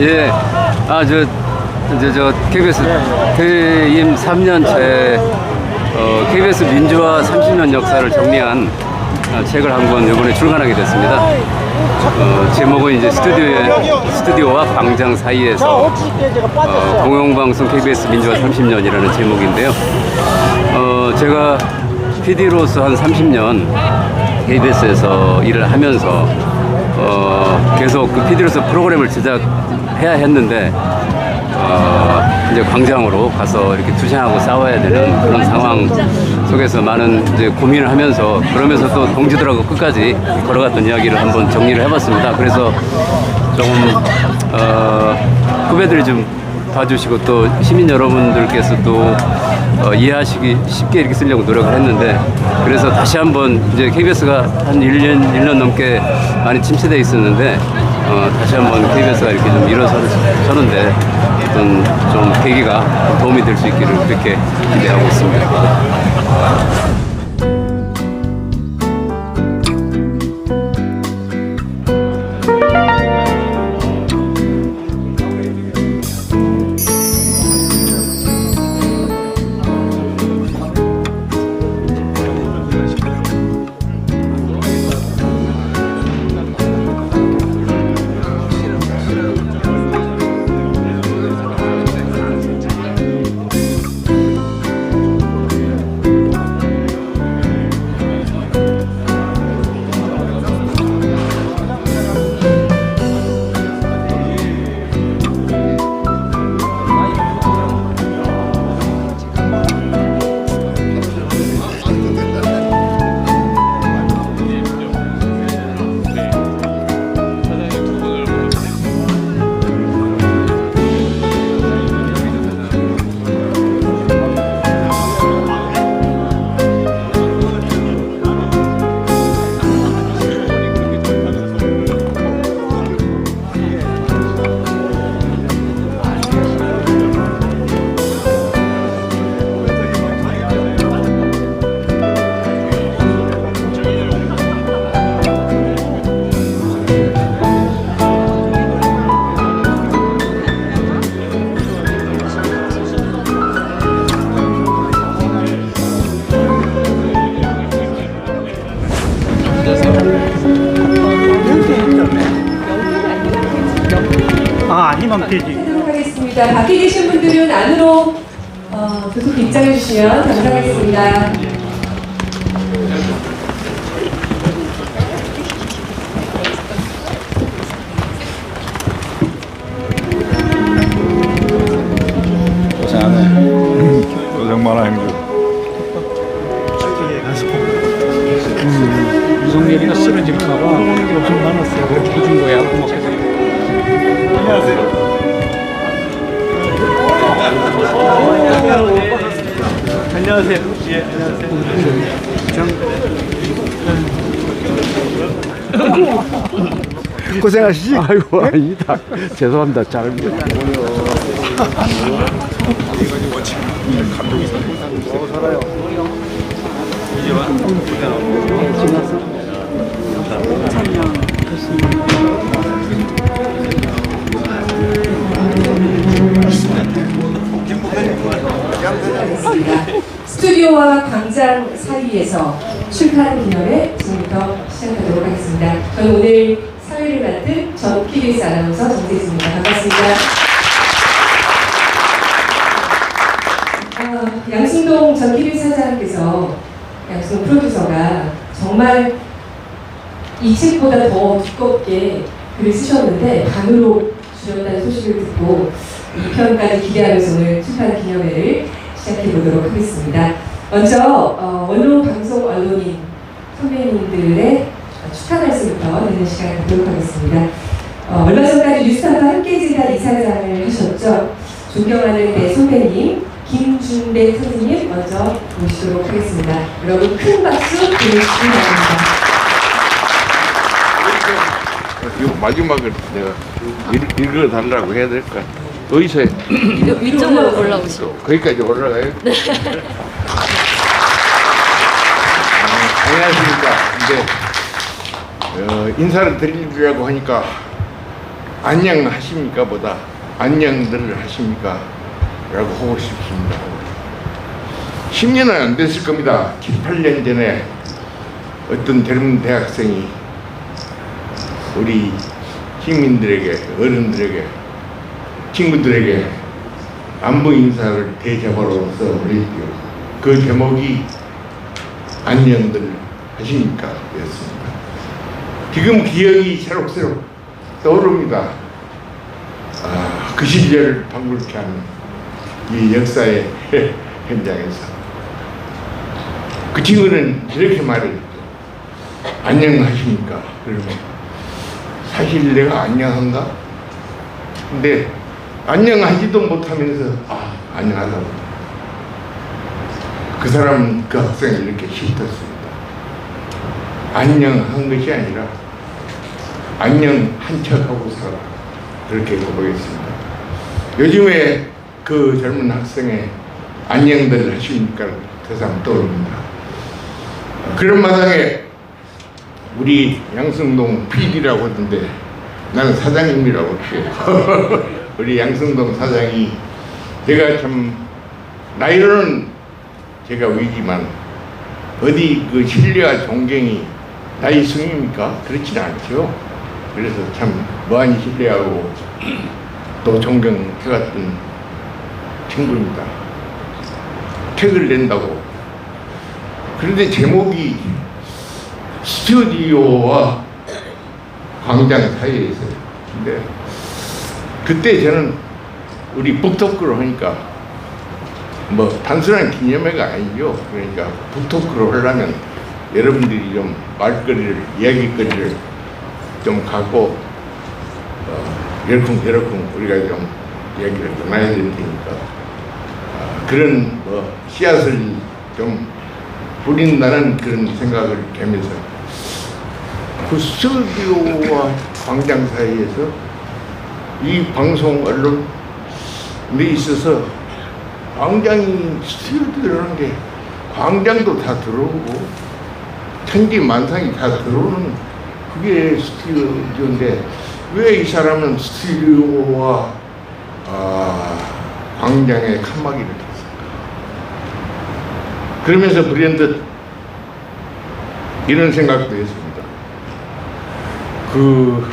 예. 저 KBS 퇴임 3년째 KBS 민주화 30년 역사를 정리한 책을 한 권 이번에 출간하게 됐습니다. 제목은 이제 스튜디오와 광장 사이에서 공영방송 KBS 민주화 30년이라는 제목인데요. 제가 PD로서 한 30년 KBS에서 일을 하면서 계속 그 PD로서 프로그램을 제작해야 했는데 이제 광장으로 가서 이렇게 투쟁하고 싸워야 되는 그런 상황 속에서 많은 이제 고민을 하면서 그러면서 또 동지들하고 끝까지 걸어갔던 이야기를 한번 정리를 해봤습니다. 그래서 조금 후배들이 좀 봐주시고 또 시민 여러분들께서 또 이해하시기 쉽게 이렇게 쓰려고 노력을 했는데, 그래서 다시 한번 이제 KBS가 한 1년 넘게 많이 침체되어 있었는데 다시 한번 KBS가 이렇게 좀 일어서는데 어떤 좀 계기가 도움이 될 수 있기를 그렇게 기대하고 있습니다. 아니면 되지. 하도록 하겠습니다. 밖에 계신 분들은 안으로 계속 입장해 주시면 감사하겠습니다. 고생 많아 형님. 이종렬이가 쓰러질까봐 오는 게 엄청 많았어요. 그렇게 해준 거야. 안녕하세요. 안녕하세요. 예, 안녕하세요. 고생하시지? 아이고, 아니다. 죄송합니다. 잘. 스튜디오와 광장 사이에서 출판 기념회 지금부터 시작하도록 하겠습니다. 저는 오늘 사회를 맡은 전 KBS 아나운서 정세수입니다. 반갑습니다. 양승동 전 KBS 사장님께서, 양승동 프로듀서가 정말 이 책보다 더 두껍게 글을 쓰셨는데 반으로 줄였다는 소식을 듣고 2편까지 기대하면서 오늘 출판 기념회를 시작해 보도록 하겠습니다. 먼저 원로 방송 언론인 선배님들의 축하 말씀부터 듣는 시간을 갖도록 하겠습니다. 얼마 전까지 뉴스타파 함께해진다 이사장을 하셨죠. 존경하는 내 선배님 김준배 선생님 먼저 모시도록 하겠습니다. 여러분 큰 박수 보내주시기 바랍니다. 이거 마지막을 내가 읽어달라고 해야 될까? 어디서 해? 위쪽으로 올라오시죠. 거기까지 올라가요? 네. 안녕하십니까. 이제 인사를 드리려고 하니까 안녕하십니까 보다 안녕들 하십니까 라고 하고 싶습니다. 10년은 안 됐을 겁니다. 7, 8년 전에 어떤 젊은 대학생이 우리 시민들에게, 어른들에게, 친구들에게 안부 인사를 대제목으로서 올렸죠. 그 제목이 안녕들 하십니까 였습니다. 지금 기억이 새록새록 떠오릅니다. 그 시절을 방불케 하는 이 역사의 현장에서 그 친구는 이렇게 말했죠. 안녕하십니까? 그러면 사실 내가 안녕한가? 근데 안녕하지도 못하면서 안녕하다고. 그 사람은 그 학생을 이렇게 훑었습니다. 안녕한 것이 아니라 안녕한 척하고 살아. 그렇게 고백했습니다. 요즘에 그 젊은 학생의 안녕들 하십니까? 대상 떠오릅니다. 그런 마당에 우리 양승동 PD라고 하던데 나는 사장님이라고 할게요. 우리 양승동 사장이 제가 참 나이로는 제가 위지만 어디 그 신뢰와 존경이 나이 승입니까? 그렇지는 않죠. 그래서 참 무한히 신뢰하고 또 존경해왔던 친구입니다. 책을 낸다고. 그런데 제목이 스튜디오와 광장 사이에서요. 근데 그때 저는 우리 북토크로 하니까 뭐 단순한 기념회가 아니죠. 그러니까 북토크로 하려면 여러분들이 좀 말거리를, 이야기거리를 좀 갖고 열쿵 우리가 좀 이야기를 나눠야 될 테니까 그런 뭐 씨앗을 좀 뿌린다는 그런 생각을 겸해서 그 스튜디오와 광장 사이에서 이 방송 언론에 있어서 광장이 스튜디오라는 게 광장도 다 들어오고 천지만상이 다 들어오는 그게 스튜디오인데 왜 이 사람은 스튜디오와 광장에 칸막이를 쳤을까? 그러면서 불현듯 이런 생각도 했습니다. 그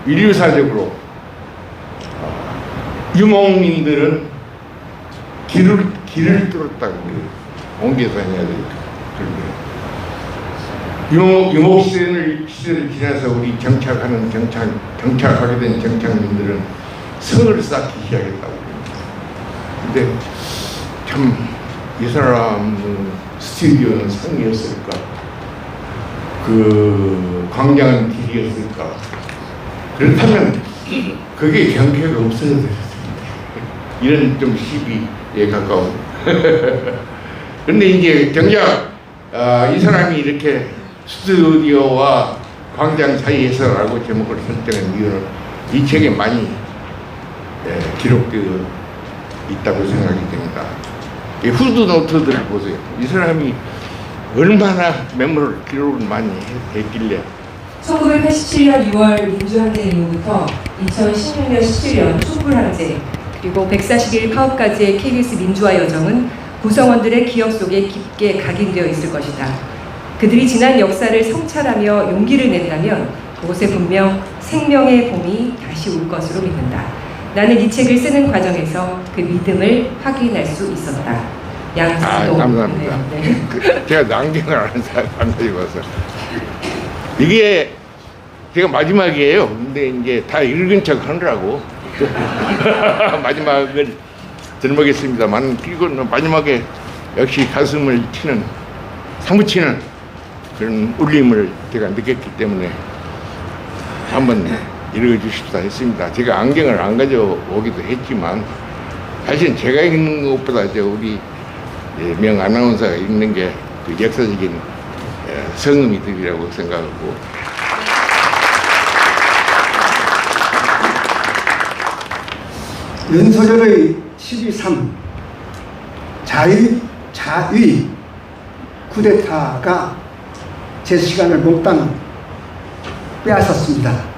인류사적으로 유목민들은 길을 뚫었다고 옮겨서 해야 되니까. 유목시대를 지나서 우리 정착하게 된 정착민들은 성을 쌓기 시작했다고 합니다. 근데 참 이 사람 스튜디오는 성이었을까? 그 광장은 길이었을까? 그렇다면 그게 경계가 없어야 되겠습니다. 이런 좀 시비에 가까운. 그런데 이제 정작 이 사람이 이렇게 스튜디오와 광장 사이에서라고 제목을 설정한 이유는 이 책에 많이 기록되어 있다고 생각이 됩니다. 이 후드노트들을 보세요. 이 사람이 얼마나 메모를 기록을 많이 했길래 1987년 6월 민주항쟁 이후부터 2016년 17년 촛불항쟁 그리고 140일 파업까지의 KBS 민주화 여정은 구성원들의 기억 속에 깊게 각인되어 있을 것이다. 그들이 지난 역사를 성찰하며 용기를 낸다면 그곳에 분명 생명의 봄이 다시 올 것으로 믿는다. 나는 이 책을 쓰는 과정에서 그 믿음을 확인할 수 있었다. 양승동. 감사합니다. 네. 제가 낭경을 하는 사람 가지고 와서 이게 제가 마지막이에요. 근데 이제 다 읽은 척 하느라고 마지막을 들먹겠습니다만 그리고 마지막에 역시 가슴을 치는 사무치는 그런 울림을 제가 느꼈기 때문에 한번 읽어주십사 했습니다. 제가 안경을 안 가져오기도 했지만 사실 제가 읽는 것보다 우리 명 아나운서가 읽는 게 그 역사적인 성음이 되리라고 생각하고 윤석열의 12.3 자의 쿠데타가 제 시간을 몽땅 빼앗았습니다.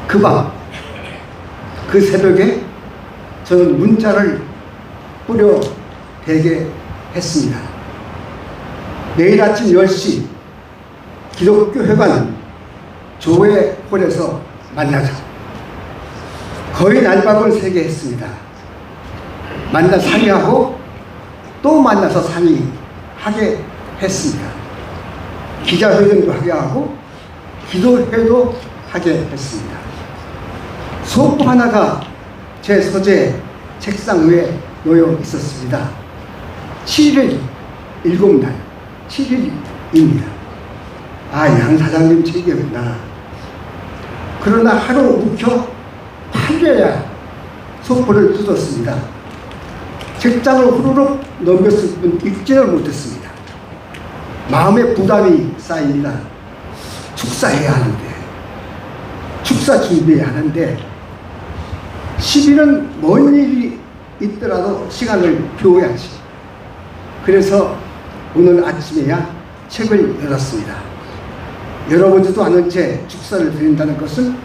그 밤 그 새벽에 저는 문자를 뿌려 대게 했습니다. 내일 아침 10시 기독교 회관 조회홀에서 만나자. 거의 날밤을 새게 했습니다. 만나 상의하고 또 만나서 상의하게 했습니다. 기자회견도 하게 하고 기도회도 하게 했습니다. 수업부 하나가 제 서재 책상 위에 놓여 있었습니다. 7일 7날 7일입니다. 아, 양 사장님 책이었구나. 그러나 하루 묵혀 8일에야 소포를 뜯었습니다. 책장을 후루룩 넘겼을 뿐 읽지를 못했습니다. 마음에 부담이 쌓입니다. 축사해야 하는데, 축사 준비해야 하는데, 10일은 뭔 일이 있더라도 시간을 비워야지. 그래서 오늘 아침에야 책을 열었습니다. 열어보지도 않은 채 축사를 드린다는 것은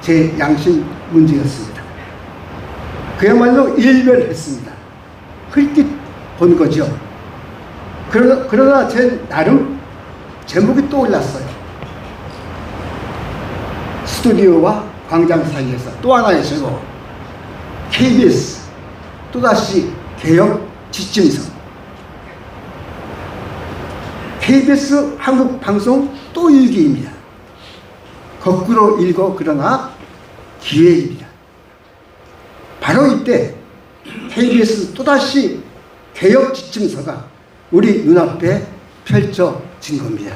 제 양심 문제였습니다. 그야말로 일별했습니다. 흘낏 본 거죠. 그러나 제 나름 제목이 떠올랐어요. 스튜디오와 광장 사이에서 또 하나의 제목, KBS 또다시 개혁 지침서. KBS 한국 방송 또 일기입니다. 거꾸로 읽어 그러나 기회입니다. 바로 이때 KBS 또다시 개혁 지침서가 우리 눈앞에 펼쳐진 겁니다.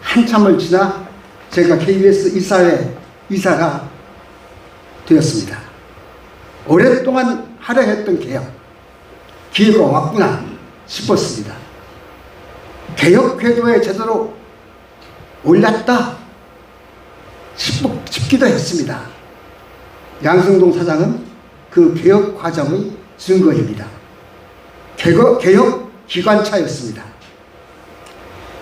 한참을 지나 제가 KBS 이사회 이사가 되었습니다. 오랫동안 하려 했던 개혁, 기회가 왔구나 싶었습니다. 개혁 궤도에 제대로 올랐다 싶기도 했습니다. 양승동 사장은 그 개혁 과정의 증거입니다. 개혁 기관차였습니다.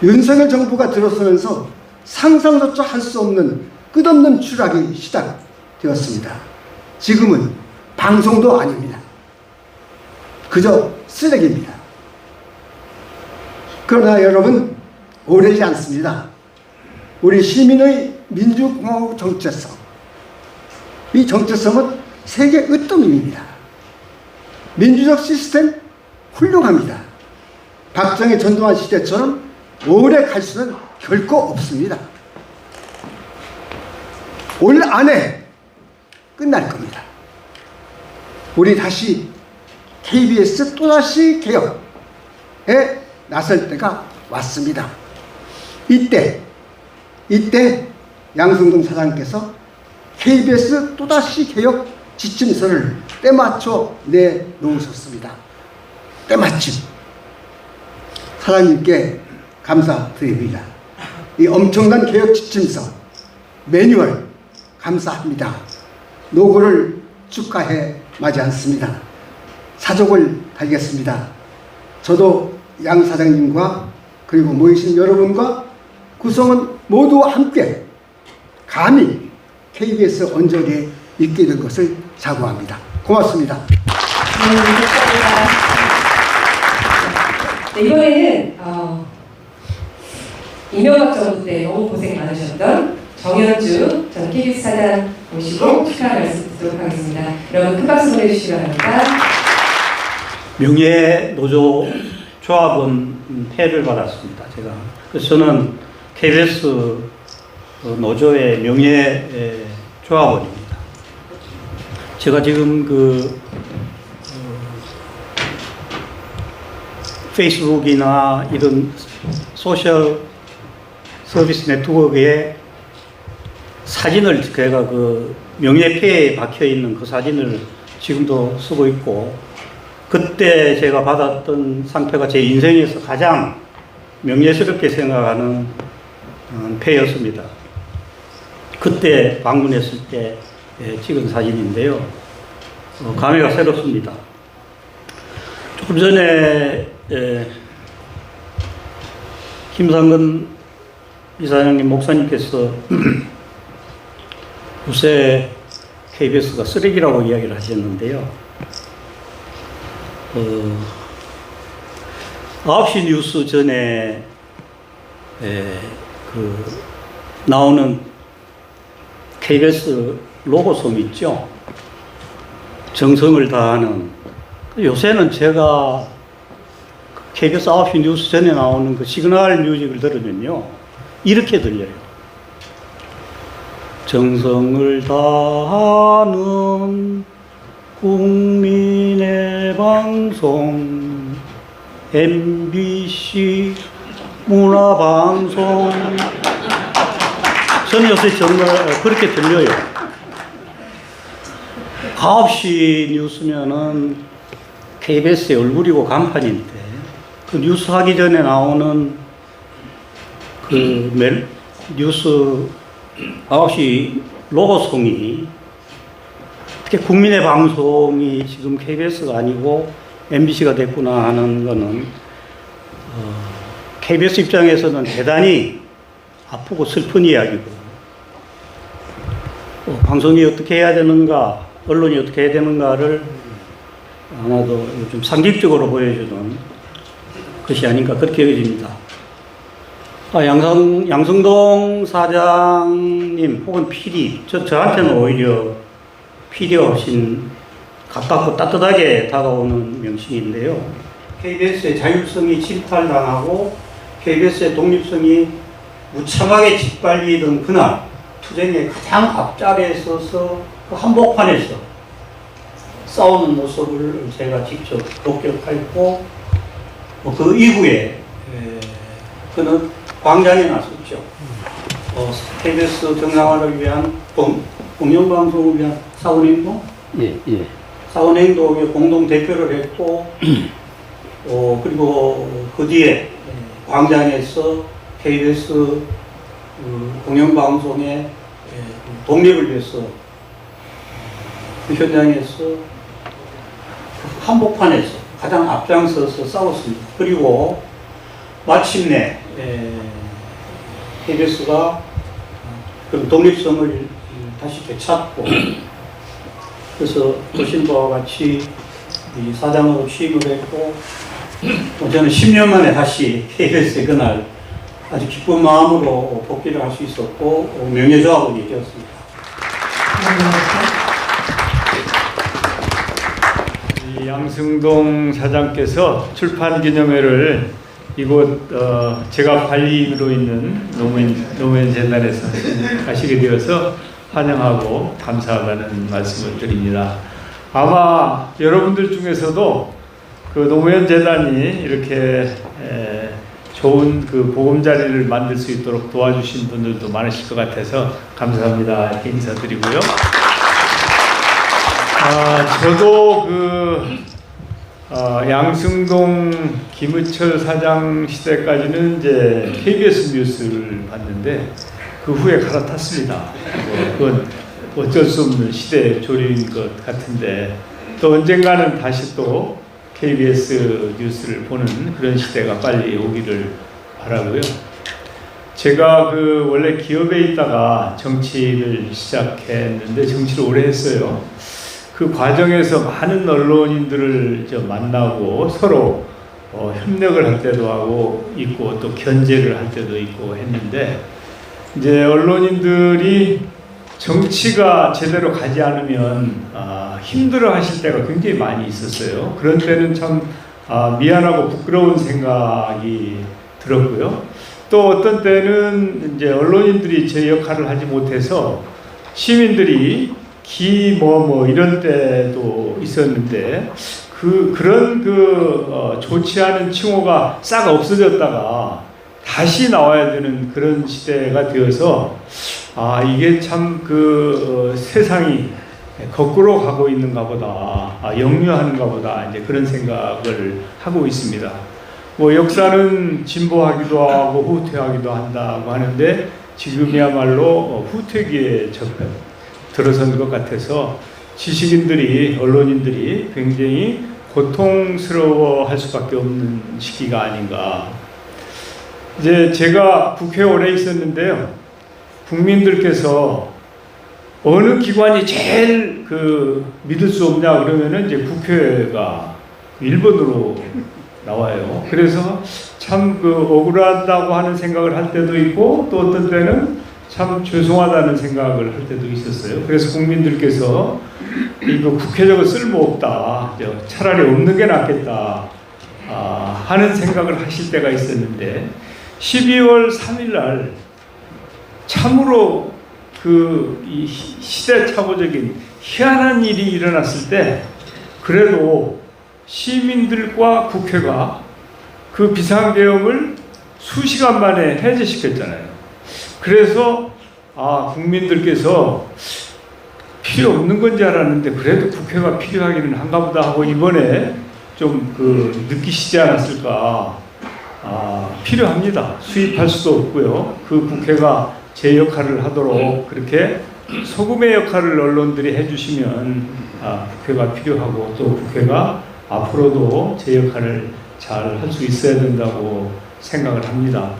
윤석열 정부가 들어서면서 상상조차 할 수 없는 끝없는 추락이 시작되었습니다. 지금은 방송도 아닙니다. 그저 쓰레기입니다. 그러나 여러분, 오래지 않습니다. 우리 시민의 민주공화국 정체성, 이 정체성은 세계 으뜸입니다. 민주적 시스템 훌륭합니다. 박정희 전두환 시대처럼 오래 갈 수는 결코 없습니다. 올 안에 끝날 겁니다. 우리 다시 KBS 또다시 개혁에 나설 때가 왔습니다. 이때 양승동 사장님께서 KBS 또다시 개혁 지침서를 때맞춰 내놓으셨습니다. 때마침 사장님께 감사드립니다. 이 엄청난 개혁 지침서 매뉴얼 감사합니다. 노고를 축하해 마지 않습니다. 사족을 달겠습니다. 저도 양 사장님과 그리고 모이신 여러분과 구성원 모두와 함께 감히 KBS 언저리에 있게 된 것을 자부합니다. 고맙습니다. 네, 감사합니다. 네, 이번에는 이명박 정부 때 너무 고생 많으셨던 정현주 전 KBS 사장 모시고 축하 말씀 드리도록 하겠습니다. 여러분 큰 박수 보내주시기 바랍니다. 명예노조 조합은 폐를 받았습니다. 제가. 그래서 저는 KBS 노조의 명예 조합원입니다. 제가 지금 페이스북이나 이런 소셜 서비스 네트워크에 사진을 제가 명예폐에 박혀 있는 그 사진을 지금도 쓰고 있고, 그때 제가 받았던 상패가 제 인생에서 가장 명예스럽게 생각하는 패였습니다. 그때 방문했을 때 찍은 사진인데요. 감회가 새롭습니다. 조금 전에 김상근 이사장님 목사님께서 요새 KBS가 쓰레기라고 이야기를 하셨는데요. 9시 뉴스 전에 나오는 KBS 로고송 있죠. 정성을 다하는. 요새는 제가 KBS 9시 뉴스 전에 나오는 그 시그널 뮤직을 들으면요, 이렇게 들려요. 정성을 다하는 국민의 방송 MBC 문화방송. 저는 요새 정말 그렇게 들려요. 9시 뉴스면은 KBS의 얼굴이고 간판인데, 그 뉴스 하기 전에 나오는 그 뉴스 9시 로고송이 어떻게 국민의 방송이 지금 KBS가 아니고 MBC가 됐구나 하는 거는 KBS 입장에서는 대단히 아프고 슬픈 이야기고, 방송이 어떻게 해야 되는가, 언론이 어떻게 해야 되는가를 아마도 요즘 상식적으로 보여주는 것이 아닌가 그렇게 여겨집니다. 양성동 사장님 혹은 PD, 저한테는 오히려 PD가 훨씬 가깝고 따뜻하게 다가오는 명칭인데요. KBS의 자율성이 침탈당하고 KBS의 독립성이 무참하게 짓밟히던 그날 투쟁의 가장 앞자리에 서서 그 한복판에서 싸우는 모습을 제가 직접 목격했고, 그 이후에 그는 광장에 나섰죠. KBS 정상화를 위한 공영방송을 위한 사원행동? 예. 사원행동의 공동대표를 했고, 그리고 그 뒤에 광장에서 KBS 공영방송의 독립을 위해서 그 현장에서 한복판에서 가장 앞장서서 싸웠습니다. 그리고 마침내 KBS가 그 독립성을 다시 되찾고, 그래서 보신 바와 같이 이 사장으로 취임을 했고, 저는 10년 만에 다시 KBS에 그날 아주 기쁜 마음으로 복귀를 할 수 있었고, 명예조합원이 되었습니다. 양승동 사장께서 출판 기념회를 이곳 제가 관리인으로 있는 노무현 재단에서 하시게 되어서 환영하고 감사하다는 말씀을 드립니다. 아마 여러분들 중에서도 그 노무현 재단이 이렇게 좋은 그 보금자리를 만들 수 있도록 도와주신 분들도 많으실 것 같아서 감사합니다 이렇게 인사드리고요. 저도 양승동 김의철 사장 시대까지는 이제 KBS 뉴스를 봤는데 그 후에 갈아탔습니다. 그건 어쩔 수 없는 시대의 조류인 것 같은데, 또 언젠가는 다시 또 KBS 뉴스를 보는 그런 시대가 빨리 오기를 바라고요. 제가 원래 기업에 있다가 정치를 시작했는데 정치를 오래 했어요. 그 과정에서 많은 언론인들을 만나고 서로 협력을 할 때도 하고 있고 또 견제를 할 때도 있고 했는데, 이제 언론인들이 정치가 제대로 가지 않으면 힘들어 하실 때가 굉장히 많이 있었어요. 그런 때는 참 미안하고 부끄러운 생각이 들었고요. 또 어떤 때는 이제 언론인들이 제 역할을 하지 못해서 시민들이 이런 때도 있었는데, 그런 좋지 않은 칭호가 싹 없어졌다가 다시 나와야 되는 그런 시대가 되어서 이게 참 세상이 거꾸로 가고 있는가 보다, 역류하는가 보다, 이제 그런 생각을 하고 있습니다. 역사는 진보하기도 하고 후퇴하기도 한다고 하는데, 지금이야말로 후퇴기에 들어선 것 같아서 지식인들이, 언론인들이 굉장히 고통스러워 할 수밖에 없는 시기가 아닌가. 이제 제가 국회에 오래 있었는데요. 국민들께서 어느 기관이 제일 믿을 수 없냐 그러면은 이제 국회가 1번으로 나와요. 그래서 참 억울하다고 하는 생각을 할 때도 있고 또 어떤 때는 참 죄송하다는 생각을 할 때도 있었어요. 그래서 국민들께서 이거 국회적으로 쓸모없다, 차라리 없는 게 낫겠다 하는 생각을 하실 때가 있었는데 12월 3일 날 참으로 이 시대착오적인 희한한 일이 일어났을 때 그래도 시민들과 국회가 그 비상계엄을 수시간 만에 해제시켰잖아요. 그래서 국민들께서 필요 없는 건지 알았는데 그래도 국회가 필요하기는 한가 보다 하고 이번에 좀 느끼시지 않았을까. 필요합니다. 수입할 수도 없고요. 그 국회가 제 역할을 하도록 그렇게 소금의 역할을 언론들이 해주시면 국회가 필요하고 또 국회가 앞으로도 제 역할을 잘 할 수 있어야 된다고 생각을 합니다.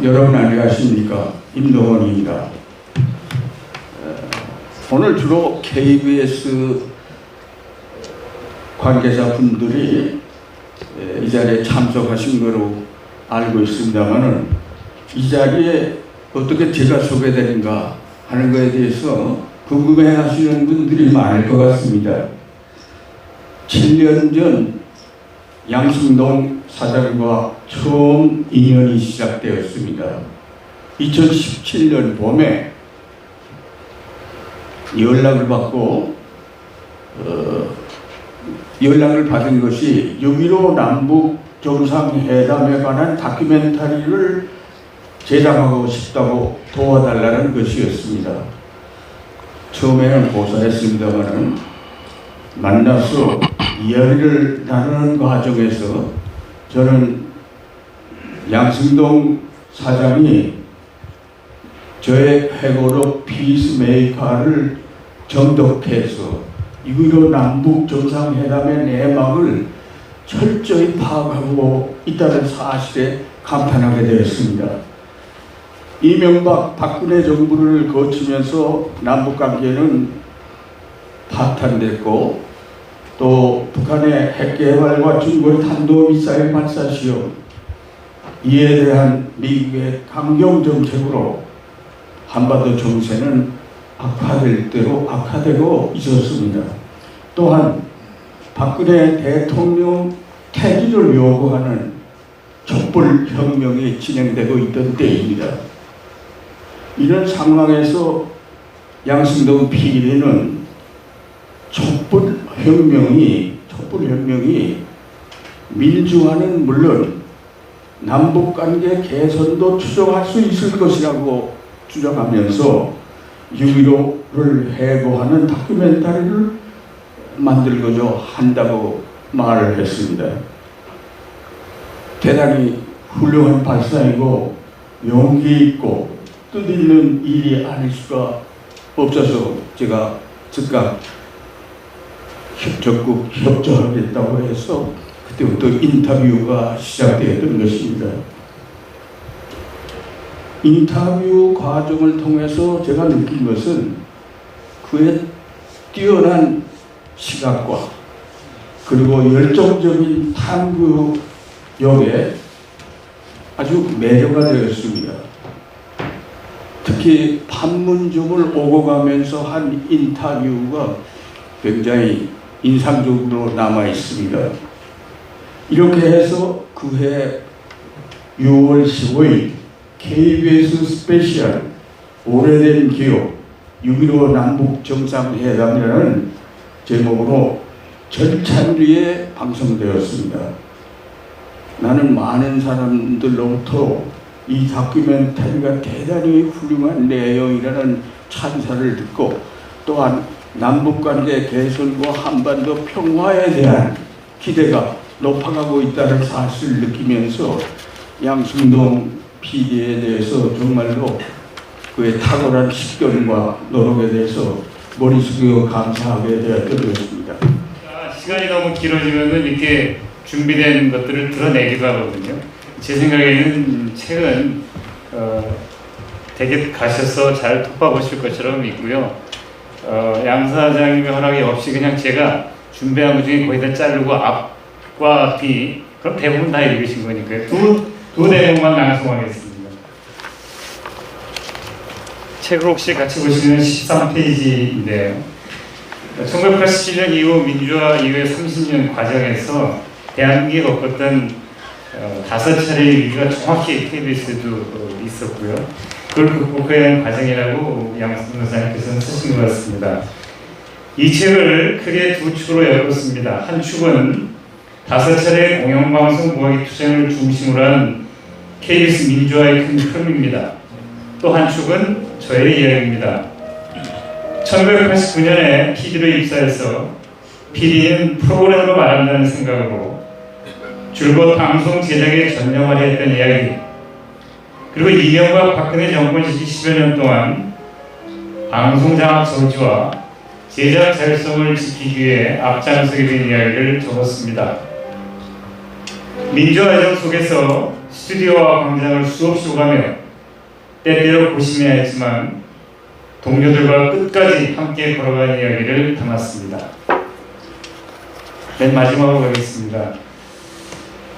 여러분 안녕하십니까, 임동원입니다. 오늘 주로 KBS 관계자분들이 이 자리에 참석하신 거로 알고 있습니다만은 이 자리에 어떻게 제가 소개되는가 하는 것에 대해서 궁금해하시는 분들이 많을 것 같습니다. 7년 전 양승동 사장과 처음 인연이 시작되었습니다. 2017년 봄에 연락을 받고 연락을 받은 것이 6.15 남북 정상회담에 관한 다큐멘터리를 제작하고 싶다고 도와달라는 것이었습니다. 처음에는 고사했습니다만 만나서 이야기를 나누는 과정에서 저는 양승동 사장이 저의 회고록 피스메이커를 정독해서 6.15 남북 정상회담의 내막을 철저히 파악하고 있다는 사실에 감탄하게 되었습니다. 이명박 박근혜 정부를 거치면서 남북관계는 파탄됐고 또 북한의 핵개발과 중국의 탄도미사일 발사 시험, 이에 대한 미국의 강경정책으로 한반도 정세는 악화될 대로 악화되고 있었습니다. 또한 박근혜 대통령 퇴진을 요구하는 촛불혁명이 진행되고 있던 때입니다. 이런 상황에서 양승동 PD는 촛불혁명이 민주화는 물론 남북관계 개선도 추정할 수 있을 것이라고 주장하면서 6.15를 해고하는 다큐멘터리를 만들고자 한다고 말을 했습니다. 대단히 훌륭한 발상이고 용기 있고 뜻있는 일이 아닐 수가 없어서 제가 즉각 적극 협조하겠다고 해서 그때부터 인터뷰가 시작되었던 것입니다. 인터뷰 과정을 통해서 제가 느낀 것은 그의 뛰어난 시각과 그리고 열정적인 탐구력에 아주 매료가 되었습니다. 특히 판문점을 오고 가면서 한 인터뷰가 굉장히 인상적으로 남아 있습니다. 이렇게 해서 그해 6월 15일 KBS 스페셜 오래된 기억 6.15 남북 정상회담이라는 제목으로 전찬리에 방송되었습니다. 나는 많은 사람들로부터 이 다큐멘터리가 대단히 훌륭한 내용이라는 찬사를 듣고 또한 남북관계 개선과 한반도 평화에 대한 기대가 높아가고 있다는 사실을 느끼면서 양승동 PD에 대해서 정말로 그의 탁월한 식견과 노력에 대해서 머리 숙여 감사하게 되었던 것입니다. 시간이 너무 길어지면 이렇게 준비된 것들을 드러내기도 하거든요. 제 생각에는 책은 되게 가셔서 잘 톱어보실 것처럼 믿고요. 양 사장님의 허락이 없이 그냥 제가 준비한 것 중에 거의 다 자르고 앞과 뒤 그럼 대부분 다 읽으신 거니까요. 두 대목만 낭송하겠습니다. 책을 혹시 같이 보시면 13페이지인데요. 1987년 이후 민주화 이후의 30년 과정에서 대한민국이 겪었던 5차례의 위기가 정확히 KBS에도 있었고요. 그걸 극복해야 하는 과정이라고 양승 변호사님께서는 쓰신 것 같습니다. 이 책을 크게 두 축으로 엮었습니다. 한 축은 5차례의 공영방송 모하기 투쟁을 중심으로 한 KBS 민주화의 큰 흐름입니다. 또 한 축은 저의 이야기입니다. 1989년에 PD로 입사해서 PD는 프로그램으로 말한다는 생각으로 줄곧 방송 제작에 전념하려 했던 이야기, 그리고 이명박 박근혜 정권 시기 10여 년 동안 방송장악 저지와 제작 자율성을 지키기 위해 앞장서게 된 이야기를 적었습니다. 민주화 과정 속에서 스튜디오와 광장을 수없이 오가며 때때로 고심해야 했지만 동료들과 끝까지 함께 걸어가는 이야기를 담았습니다. 맨 마지막으로 가겠습니다.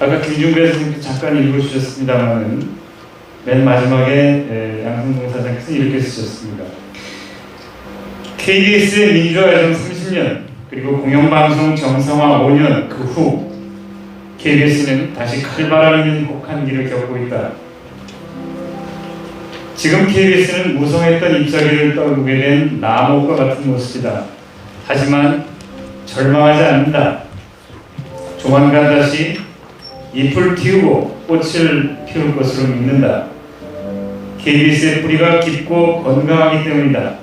아까 김준배 선생님도 잠깐 읽어주셨습니다만 맨 마지막에 양승동 사장께서 이렇게 쓰셨습니다. KBS의 민주화 과정 30년 그리고 공영방송 정상화 5년 그 후 KBS는 다시 칼바람이 혹한 길을 겪고 있다. 지금 KBS는 무성했던 잎사귀를 떨구게 된 나무과 같은 모습이다. 하지만 절망하지 않는다. 조만간 다시 잎을 틔우고 꽃을 피울 것으로 믿는다. KBS의 뿌리가 깊고 건강하기 때문이다.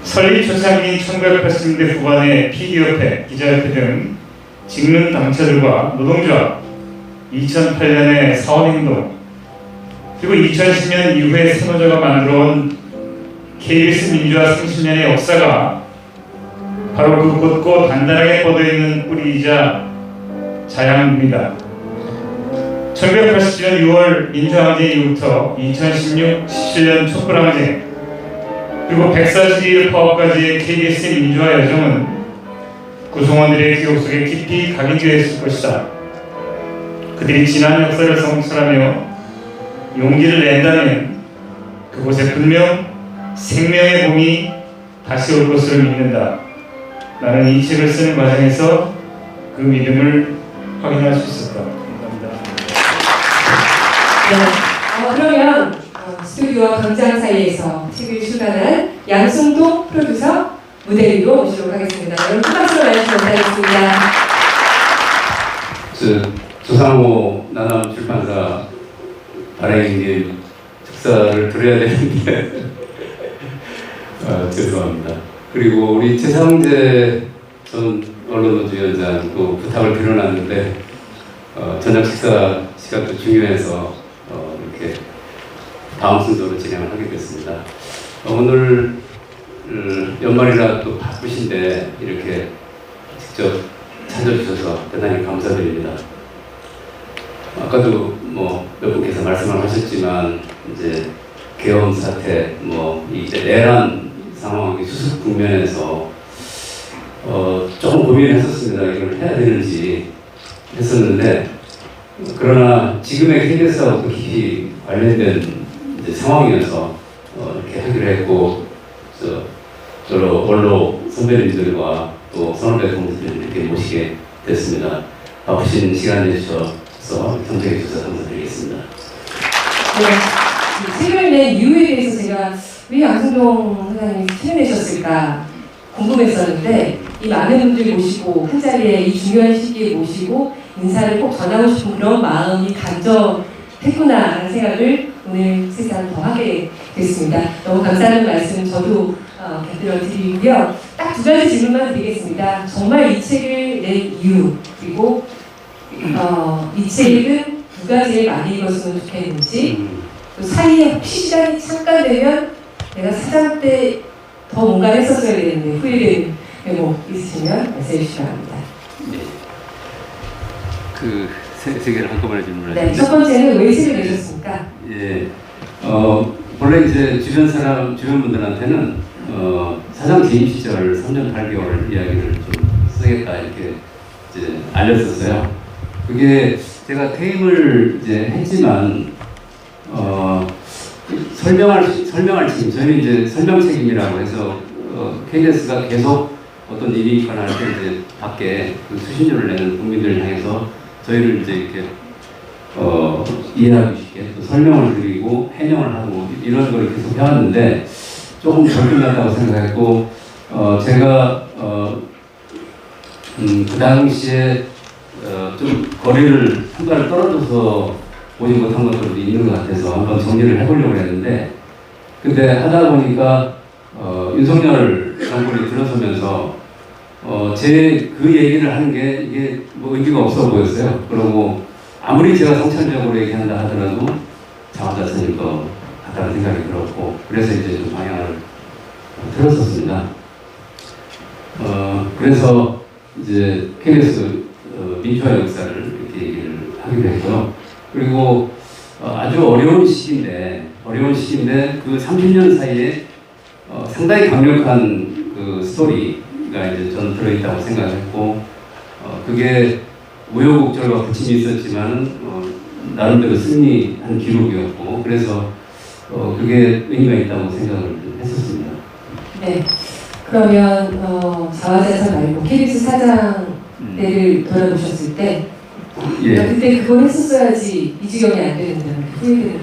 설립 초창기인 1980년대 후반에 PD협회, 기자협회 등 직능 당처들과 노동조합, 2008년에 사원행동, 그리고 2010년 이후에 선호자가 만들어온 KBS 민주화 30년의 역사가 바로 그 곧고 단단하게 뻗어있는 뿌리이자 자양입니다. 1987년 6월 민주항쟁 이후부터 2016, 17년 촛불항쟁 그리고 141일 파업까지의 KBS의 민주화 여정은 구성원들의 기억 속에 깊이 각인되어 있을 것이다. 그들이 지난 역사를 성찰하며 용기를 낸다면 그곳에 분명 생명의 봄이 다시 올 것으로 믿는다. 나는 이 책을 쓰는 과정에서 그 믿음을 확인할 수 있었다. 감사합니다. 네, 그러면 스튜디오와 광장 사이에서 책을 출간한 양승동 프로듀서 무대 위로 모시도록 하겠습니다. 여러분 큰 박수로 맞으시면 감사하겠습니다. 조상호 나남 출판사 발행님 특사를 드려야 되는데 죄송합니다. 그리고 우리 최상재 전 언론노조위원장도 부탁을 드려놨는데 저녁 식사 시간도 중요해서 이렇게 다음 순서로 진행을 하게 됐습니다. 오늘 연말이라 또 바쁘신데 이렇게 직접 찾아주셔서 대단히 감사드립니다. 아까도 몇 분께서 말씀을 하셨지만 이제 계엄 사태, 이제 내란 상황, 수습 국면에서 조금 고민했었습니다. 이걸 해야 되는지 했었는데 그러나 지금의 KBS하고 또 깊이 관련된 이제 상황이어서 이렇게 하기로 했고 여러 원로 선배님들과 또 선후배 동지들을 이렇게 모시게 됐습니다. 바쁘신 시간 내주셔서 경청해 주셔서 감사드리겠습니다. 네, 책을 낸 이유에 대해서 제가 왜 양승동 사장님이 책을 내셨을까 궁금했었는데 이 많은 분들 모시고 한자리에 이 중요한 시기에 모시고 인사를 꼭 전하고 싶은 그런 마음이 간절했구나 하는 생각을 오늘 세상 더 하게 됐습니다. 너무 감사하는 말씀 저도 곁들여 드리고요. 딱 두 가지 질문만 드리겠습니다. 정말 이 책을 낸 이유 그리고 이 책은 누가 제일 많이 읽었으면 좋겠는지 또 사이에 혹시 시간이 잠깐 되면 내가 사장 때 더 뭔가 했었어야 되는데 후회되는 메모 있으시면 말씀해 주시기 바랍니다. 네. 그 세 개를 한꺼번에 질문하셨는데 네, 첫 번째는 왜 책을 내셨습니까? 예, 원래 이제 주변 분들한테는 사장 재임 시절 3년 8개월 이야기를 좀 쓰겠다 이렇게 이제 알렸었어요. 그게 제가 퇴임을 이제 했지만 설명할 책임, 저희는 이제 설명 책임이라고 해서 KBS가 계속 어떤 일이 있거나 할 때 이제 밖에 그 수신료를 내는 국민들을 향해서 저희를 이제 이렇게 이해하기 쉽게 또 설명을 드리고 해명을 하고 이런 걸 계속 해왔는데 조금 덜 끝났다고 생각했고 제가 그 당시에 좀 거리를 한 발을 떨어져서 보지 못한 것들도 있는 것 같아서 한번 정리를 해보려고 했는데 근데 하다 보니까 윤석열 정권이 들어서면서 제 그 얘기를 하는 게 이게 뭐 의미가 없어 보였어요. 그리고 아무리 제가 성찰적으로 얘기한다 하더라도 자화자찬일 것 같다는 생각이 들었고 그래서 이제 좀 방향을 틀었었습니다. 그래서 이제 KBS 민주화 역사를 이렇게 얘기를 하기로 했고요. 그리고 아주 어려운 시기인데 그 30년 사이에 상당히 강력한 그 스토리가 이제 저는 들어있다고 생각했고 그게 우여곡절과 부침이 있었지만 나름대로 승리한 기록이었고 그래서 그게 의미가 있다고 생각을 했었습니다. 네. 그러면 자화자찬 말고 KBS 사장 때를 돌아보셨을 때 예. 그때 그걸 했었어야지 이 지경이 안 되는데 후회되는.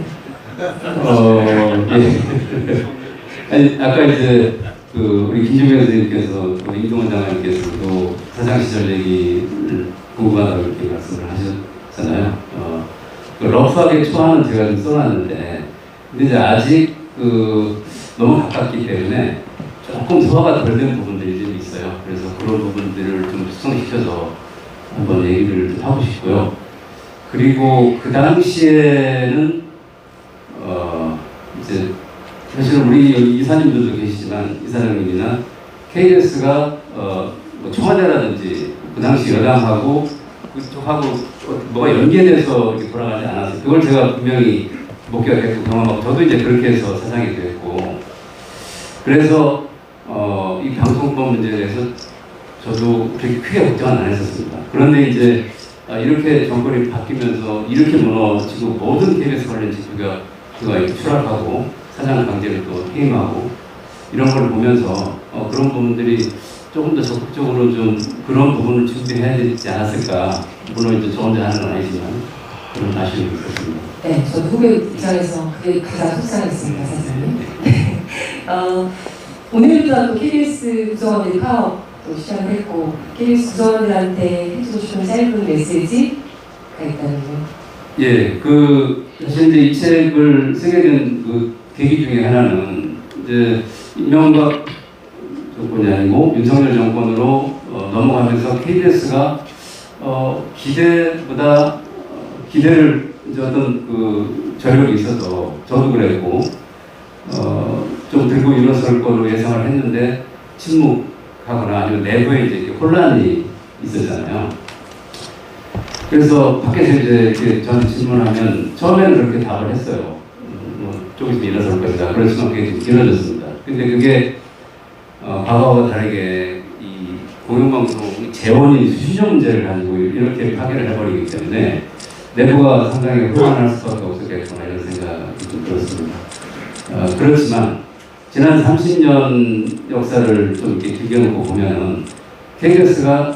예. 아니 아까 이제 그 우리 김종현 선생님께서 또 이동원 장관님께서도 사장 시절 얘기를 궁금하다고 이렇게 말씀을 하셨잖아요. 그 러프하게 초안은 제가 좀 써놨는데 근데 이제 아직 그 너무 가깝기 때문에 조금 소화가 덜 된 부분들이 좀 있어요. 그래서 그런 부분들을 좀 숙성시켜서 한번 얘기를 좀 하고 싶고요. 그리고 그 당시에는 이제 사실 우리 여기 이사님들도 계시지만 이사장님이나 KBS가 뭐 청와대라든지 그 당시 여당하고 그쪽하고 뭐가 연계돼서 이렇게 돌아가지 않았어요. 그걸 제가 분명히 목격했고 경험하고 저도 이제 그렇게 해서 사장이 됐고 그래서 이 방송법 문제에 대해서 저도 그렇게 크게 걱정은 안 했었습니다. 그런데 이제 이렇게 정권이 바뀌면서 이렇게 무너지고 모든 KBS 관련 지표가 추락하고 사장 강제로 또 해임하고 이런 걸 보면서 그런 부분들이 조금 더 적극적으로 좀 그런 부분을 준비해야 되지 않았을까. 물론 이제 저 혼자 하는 건 아니지만 그런 아쉬움이 있었습니다. 네, 저도 후배 입장에서 그게 가장 속상했습니다, 사장님. 오늘부터 또 KBS 구성원들이 파업도 시작을 했고 KBS 구성원들한테 해주고 싶은 짧은 메시지가 있다면요? 예, 사실 이제 이 책을 쓰게 된 그 계기 중에 하나는 이제 이명박 정권이 아니고 윤석열 정권으로 넘어가면서 KBS가 기대를 이제 어떤 그 저력이 있어서 저도 그랬고 좀 들고 일어설 거로 예상을 했는데 침묵하거나 아니면 내부에 이제 혼란이 있었잖아요. 그래서 밖에서 이제 이렇게 저한테 질문하면 처음에는 그렇게 답을 했어요. 좀 있으면 일어설 것이다. 그렇지만 그게 좀 길어졌습니다. 근데 그게 과거와 다르게 이 공영방송 재원인 수신료 문제를 가지고 이렇게 파괴를 해버리기 때문에 내부가 상당히 혼란할 수밖에 없었겠구나 이런 생각이 좀 들었습니다. 그렇지만 지난 30년 역사를 좀 이렇게 비교해놓고 보면은 KBS가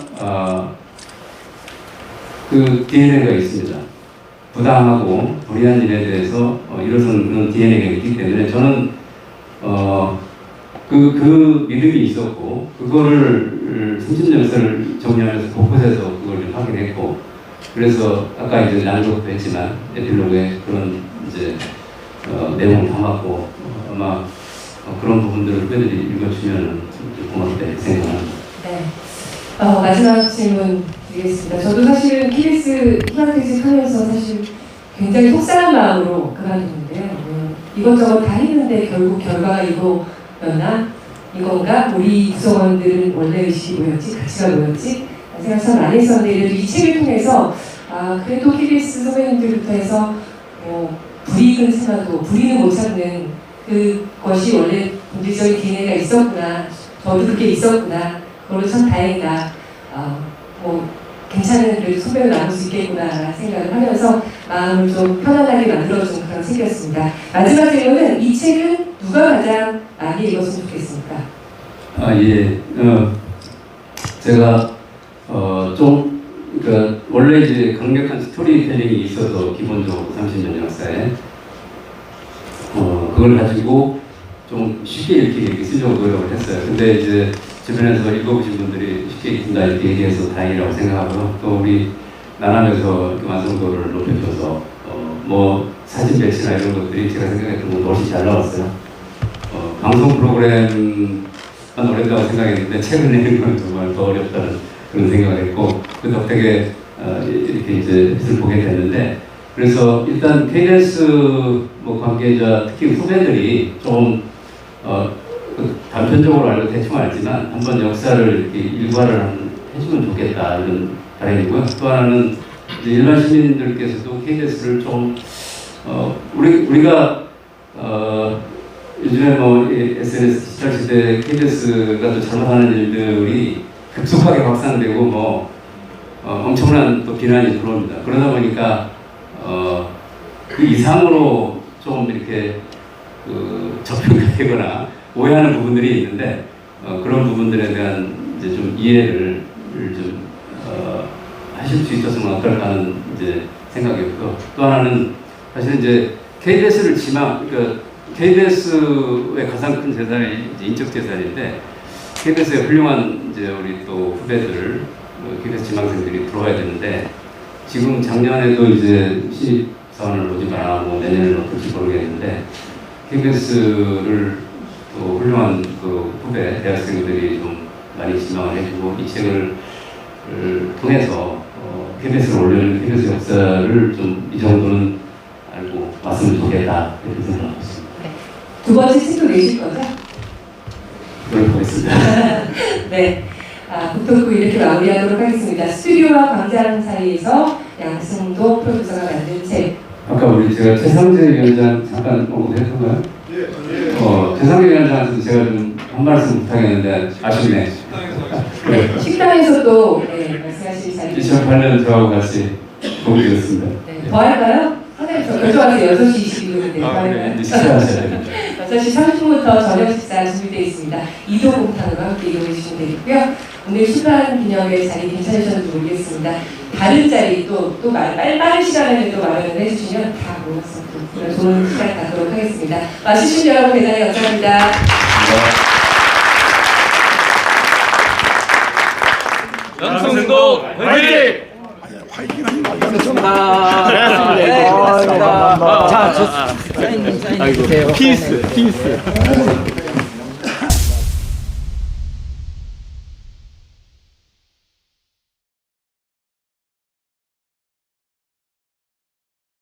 그 DNA가 있습니다. 부당하고 불리한 일에 대해서 일어선 그런 DNA가 있기 때문에 저는 그 믿음이 있었고 그거를 30년 역사를 정리하면서 곳곳에서 그걸 좀 확인했고 그래서 아까 이제 낭독도 했지만 에필로그에 그런 이제 내용을 담았고 아마 그런 부분들을 후배들이 읽어주면 좀 고맙다 생각합니다. 네. 마지막 질문 드리겠습니다. 저도 사실은 KBS 희망퇴직 하면서 사실 굉장히 속상한 마음으로 그만뒀는데요. 이것저것 다 했는데 결국 결과가 이거였나? 이건가? 우리 구성원들은 원래 의식이 뭐였지? 가치가 뭐였지? 생각 참 많이 했었는데 이 책을 통해서 그래도 KBS 선배님들부터 해서 불이익은 참아도 불이는 못 참는 그것이 원래 본질적인 DNA가 있었구나. 저도 그게 있었구나. 그걸로 참 다행이다. 뭐 괜찮은 그래도 소변을 나눌 수 있겠구나 생각을 하면서 마음을 좀 편안하게 만들어준 그런 책이었습니다. 마지막 질문은 이 책은 누가 가장 많이 읽었으면 좋겠습니까? 예. 제가 좀 그러니까 원래 이제 강력한 스토리텔링이 있어서 기본적으로 30년 역사에 그걸 가지고 좀 쉽게 이렇게 쓰려고 노력을 했어요. 근데 이제 주변에서 읽어보신 분들이 쉽게 읽힌다 이렇게 얘기해서 다행이라고 생각하고요. 또 우리 나눔에서 이렇게 완성도를 높여줘서 뭐 사진 배치나 이런 것들이 제가 생각했던 것보다 훨씬 잘 나왔어요. 방송 프로그램만 어렵다고 생각했는데 책을 내는 건 정말 더 어렵다는 그런 생각을 했고 그 덕택에 이렇게 이제 빛을 보게 됐는데 그래서 일단 KBS 뭐 관계자 특히 후배들이 좀 단편적으로 알고 대충 알지만 한번 역사를 이렇게 일과를 해주면 좋겠다 이런 바람이고요. 또 하나는 이제 일반 시민들께서도 KBS를 좀 우리가 요즘에 뭐 SNS 디지털 시대 KBS가 또 잘못하는 일들이 급속하게 확산되고 뭐 엄청난 또 비난이 들어옵니다. 그러다 보니까 그 이상으로 좀 이렇게 접근이 되거나 오해하는 부분들이 있는데 그런 부분들에 대한 이제 좀 이해를 좀 하실 수 있었으면 어떨까 하는 이제 생각이었고 또 하나는 사실 이제 KBS를 그러니까 KBS의 가장 큰 재산이 이제 인적 재산인데 KBS의 훌륭한 이제 우리 또 후배들 KBS 지망생들이 들어와야 되는데 지금 작년에도 이제 신입사원을 모집 안 하고 내년에는 어떨지 모르겠는데 KBS를 또 훌륭한 그 후배 대학생들이 좀 많이 지망을 해주고 이 책을 통해서 KBS를 올려는 KBS 역사를 좀 이 정도는 알고 왔으면 좋겠다 이렇게 생각하고 있습니다. 두 번째 책도 내실 거죠? 노력하겠습니다. 네. 북토크 이렇게 마무리하도록 하겠습니다. 스튜디오와 광장 사이에서 양승도 프로듀서가 만든 책. 아까 제가 최상재 위원장 잠깐 언급했던가요? 최상재 위원장한테도 제가 좀 한 말씀 부탁했는데 아쉽네. 네, 식당에서도 말씀하실 자리. 2008년 저하고 같이 보게 되었습니다. 네, 더 할까요? 선생님 저 결정하세요. 6시 22분인데 더 할까요? 이제 식사하셔야 됩니다. 6시 30분부터 저녁 식사 준비되어 있습니다. 이도공탕으로 함께 이용해 주시면 되겠고요. 오늘 출판 기념회 자리 괜찮으셨는지 모르겠습니다. 다른 자리 또 빠른 시간을 또 마련을 해주시면 다 모여서 또 좋은 시간 갖도록 하겠습니다. 와주신 여러분 대단히 감사합니다. 양승도 화이팅! 자, 사인 주세요. 피스.